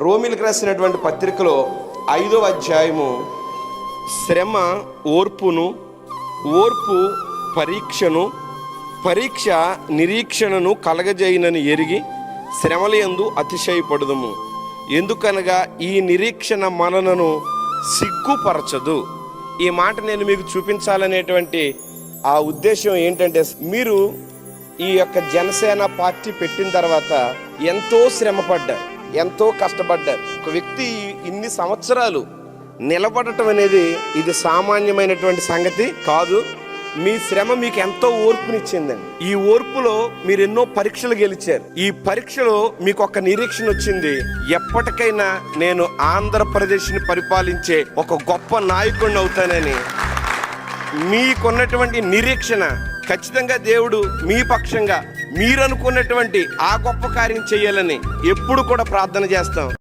రోమిలకు రాసినటువంటి పత్రికలో 5వ అధ్యాయము శ్రమ ఓర్పును, ఓర్పు పరీక్షను, పరీక్ష నిరీక్షణను కలగజేయునని ఎరిగి శ్రమలయందు అతిశయపడుదుము. ఎందుకనగా ఈ నిరీక్షణ మనలను సిగ్గుపరచదు. ఈ మాట నేను మీకు చూపించాలనేటువంటి ఆ ఉద్దేశం ఏంటంటే, మీరు ఈ యొక్క జనసేన పార్టీ పెట్టిన తర్వాత ఎంతో శ్రమపడ్డారు, ఎంతో కష్టపడ్డారు. ఒక వ్యక్తి ఇన్ని సంవత్సరాలు నిలబడటం అనేది ఇది సామాన్యమైనటువంటి సంగతి కాదు. మీ శ్రమ మీకు ఎంతో ఓర్పునిచ్చిందండి. ఈ ఓర్పులో మీరు ఎన్నో పరీక్షలు గెలిచారు. ఈ పరీక్షలో మీకు ఒక నిరీక్షణ వచ్చింది, ఎప్పటికైనా నేను ఆంధ్రప్రదేశ్ని పరిపాలించే ఒక గొప్ప నాయకుడిని అవుతానని. మీకున్నటువంటి నిరీక్షణ ఖచ్చితంగా దేవుడు మీ పక్షంగా మీరు అనుకున్నటువంటి ఆ గొప్ప కార్యం చేయాలని ఎప్పుడు కూడా ప్రార్థన చేస్తాం.